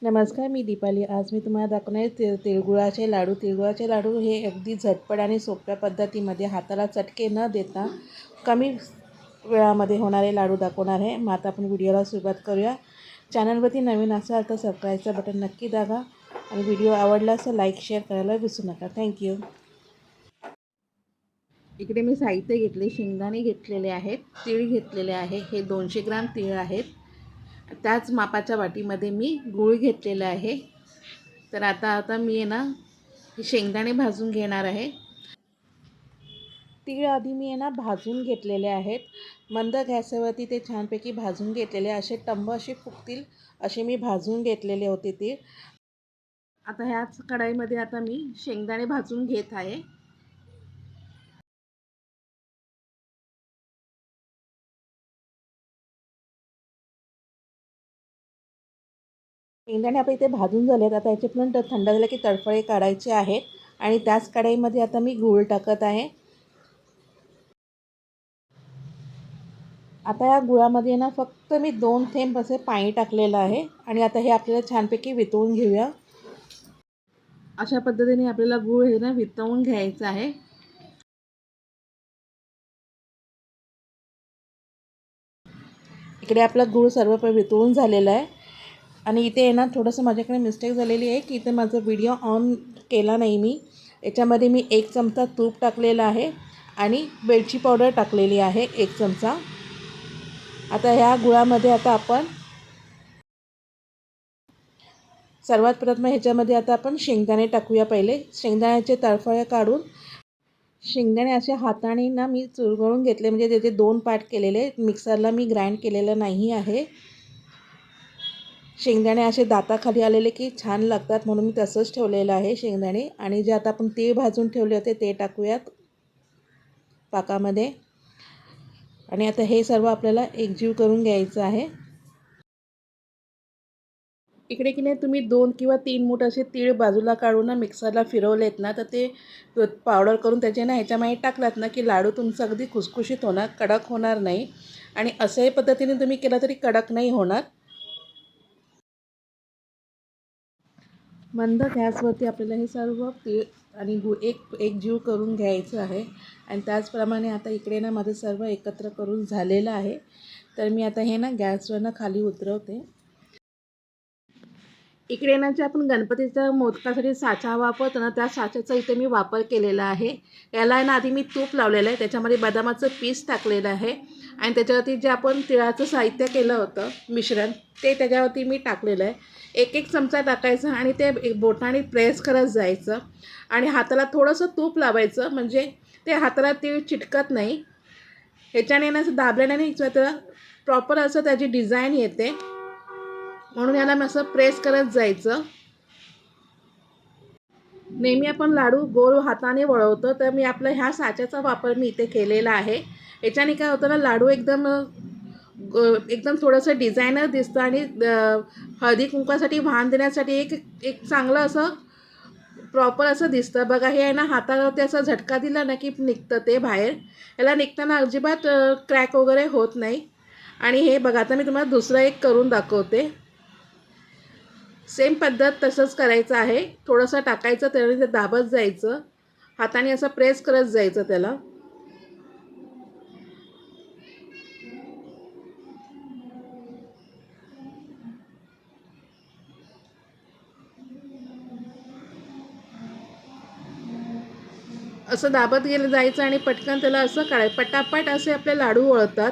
नमस्कार, मी दीपाली। आज मी तुम्हाला दाखवणार आहे तिळगुळाचे लाडू। तिळगुळाचे लाडू हे अगदी झटपट आणि सोप्या पद्धतीमध्ये हाताला चटके न देता कमी वेळामध्ये होणारे लाडू दाखवणार आहे। मग आता आपण व्हिडिओला सुरुवात करूया। चॅनलवरती नवीन असाल तर सबस्क्राईबचं बटन नक्की दाबा आणि व्हिडिओ आवडला तर लाईक शेअर करायला विसरू नका। थँक्यू। इकडे मी साहित्य घेतले, शेंगदाणे घेतलेले आहेत, तीळ घेतलेले आहे। हे 200 ग्राम तीळ आहेत। त्याच मापाच्या वाटीमध्ये मी गूळ घेतलेला आहे। तर आता मी आहे ना शेंगदाणे भाजून घेणार आहे। तीळ आधी मी आहे ना भाजून घेतलेले आहेत। मंद गॅसवरती ते छानपैकी भाजून घेतलेले, असे टंब असे फुगतील असे मी भाजून घेतलेले होते तीळ। आता ह्याच कढईमध्ये आता मी शेंगदाणे भाजून घेत आहे। शेंगदाणे आपले इथे भाजून झालेत। आता याचे पण थंड झाले की तडफळे काढायचे आहेत आणि त्याच कढईमध्ये आता मी गूळ टाकत आहे। आता या गुळामध्ये ना फक्त मी 2 थेंब असे पाणी टाकलेलं आहे आणि आता हे आपल्याला छानपैकी वितळून घेऊया। अशा पद्धतीने आपल्याला गूळ हे ना वितळून घ्यायचं आहे। इकडे आपला गूळ सर्व वितळून झालेला आहे आणि इथे आहे ना थोडंसं माझ्याकडे मिस्टेक झालेली आहे की इथे माझा व्हिडिओ ऑन केला नाही मी। याच्यामध्ये मी 1 चमचा तूप टाकलेला आहे आणि वेलची पावडर टाकलेली आहे 1 चमचा। आता ह्या गुळामध्ये आता आपण सर्वात प्रथम ह्याच्यामध्ये आता आपण शेंगदाणे टाकूया। पहिले शेंगदाण्याचे तळफळे काढून शेंगदाणे असे हाताने ना मी चुरगळून घेतले, म्हणजे त्याचे 2 पार्ट केलेले। मिक्सरला मी ग्राइंड केलेलं नाही आहे। शेंगदाणे असे दाताखाली आलेले की छान लागतात म्हणून मी तसंच ठेवलेलं आहे शेंगदाणे। आणि जे आता आपण तीळ भाजून ठेवले होते ते टाकूयात पाकामध्ये आणि आता हे सर्व आपल्याला एकजीव करून घ्यायचं आहे। इकडे की नाही तुम्ही 2 किंवा 3 मूठ असे तीळ बाजूला काढून ना मिक्सरला फिरवलेत ना तर ते पावडर करून त्याचे ना ह्याच्यामध्ये टाकलात ना की लाडू तुमचा अगदी खुसखुशीत होणार, कडक होणार नाही। आणि अशाही पद्धतीने तुम्ही केला तरी कडक नाही होणार। मंद गॅसवरती आपल्याला हे सर्व तीळ आणि गूळ एक जीव करून घ्यायचं आहे। आणि त्याचप्रमाणे आता इकडे ना माझं सर्व एकत्र करून झालेलं आहे। तर मी आता हे ना गॅसवरनं खाली उतरवते। इकडे ना जे आपण गणपतीच्या मोदकासाठी साचा वापरतो ना त्या साच्याचा इथे मी वापर केलेला आहे। याला ना आधी मी तूप लावलेलं आहे, त्याच्यामध्ये बदामाचं पीस टाकलेलं आहे आणि त्याच्यावरती जे आपण तिळाचं साहित्य केलं होतं मिश्रण ते त्याच्यावरती मी टाकलेलं आहे। 1-1 चमचा टाकायचं आणि ते बोटाने प्रेस करत जायचं आणि हाताला थोडंसं तूप लावायचं, म्हणजे ते हाताला तीळ चिटकत नाही। ह्याच्याने ना असं दाबल्याने त्याला प्रॉपर असं त्याची डिझाईन येते, म्हणून याला मी असं प्रेस करत जायचं। नेहमी आपण लाडू गोल हाताने वळवतो, तर मी आपल्या ह्या साच्याचा वापर मी इथे केलेला आहे। याच्याने काय होतं ना लाडू एकदम थोडंसं डिझायनर दिसतं आणि हळदी कुंकवासाठी वाहन देण्यासाठी एक एक चांगलं असं प्रॉपर असं दिसतं। बघा हे आहे ना हातावरती असा झटका दिला ना की निघतं ते बाहेर। याला निघताना अजिबात क्रॅक वगैरे होत नाही। आणि हे बघा आता मी तुम्हाला दुसरं एक करून दाखवते। सेम पद्धत तसंच करायचं आहे। थोडंसं टाकायचं, त्याने ते दाबत जायचं, हाताने असं प्रेस करत जायचं त्याला। असं दाबत गेलं जायचं आणि पटकन त्याला असं काढायचं। पटापट असे आपले लाडू वळतात,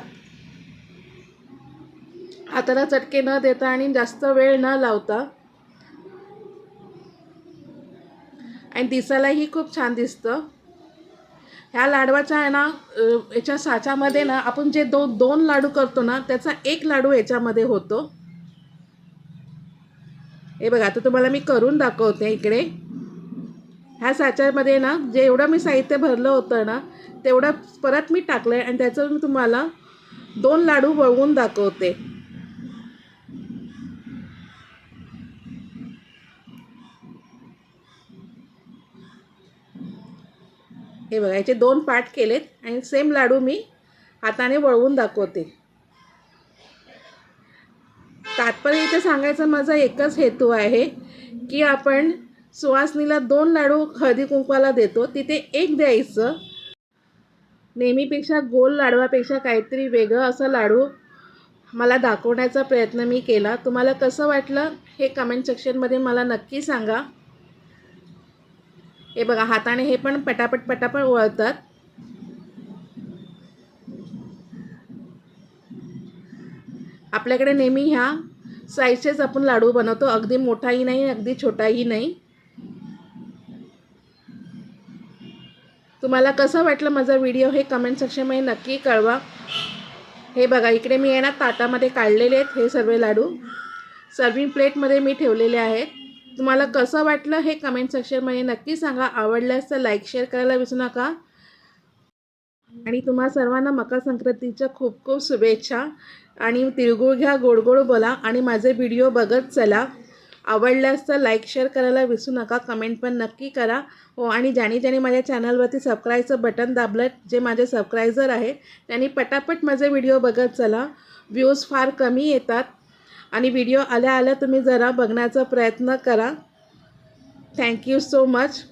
हाताला चटके न देता आणि जास्त वेळ न लावता, आणि दिसायलाही खूप छान दिसतं। ह्या लाडवाच्या आहे ना याच्या साच्यामध्ये ना आपण जे दोन लाडू करतो ना त्याचा एक लाडू याच्यामध्ये होतो। हे बघा आता तुम्हाला मी करून दाखवते। इकडे ह्या साच्यामध्ये ना जे एवढं मी साहित्य भरलं होतं ना तेवढं परत मी टाकलं आहे आणि त्याचं मी तुम्हाला 2 लाडू वळवून दाखवते। हे बघा याचे 2 पार्ट केलेत आणि सेम लाडू मी हाताने वळवून दाखवते। तात्पर्य इथे सांगायचा माझा एकच हेतू आहे की आपण सुवासिनीला 2 लाडू हळदी कुंकवाला देतो, तिथे 1 द्यायचं. नेहमीपेक्षा गोल लाडवापेक्षा काहीतरी वेगळं असं लाडू मला दाखवण्याचा प्रयत्न मी केला. तुम्हाला कसं वाटलं हे कमेंट सेक्शनमध्ये मला नक्की सांगा. हे बघा, हाताने हे पण पटापट पटापट वळतात. आपल्याकडे नेहमी ह्या साईजचेच आपण लाडू बनवतो, अगदी मोठाही नाही अगदी छोटाही नाही. तुम्हाला कसं वाटलं माझा व्हिडिओ हे कमेंट सेक्शनमध्ये नक्की कळवा. हे बघा, इकडे मी आहे ना ताटामध्ये काढलेले आहेत हे सर्व लाडू, सर्विंग प्लेटमध्ये मी ठेवलेले आहेत. तुम्हाला कसं वाटलं हे कमेंट सेक्शनमध्ये नक्की सांगा. आवडल्यास तर लाईक शेअर करायला विसरू नका. आणि तुम्हा सर्वांना मकर संक्रांतीच्या खूप खूप शुभेच्छा. आणि तिळगुळ घ्या, गोड गोड बोला आणि माझे व्हिडिओ बघत चला. आवडल्यास तर लाईक शेअर करायला विसरू नका, कमेंट पण नक्की करा. हो, आणि ज्याने माझ्या चॅनलवरती सबस्क्राईबचं बटन दाबलं, जे माझे सबस्क्रायबर आहे त्यांनी पटापट माझे व्हिडिओ बघत चला. व्ह्यूज फार कमी येतात आणि व्हिडिओ आल्या तुम्ही जरा बघण्याचा प्रयत्न करा. Thank you so much.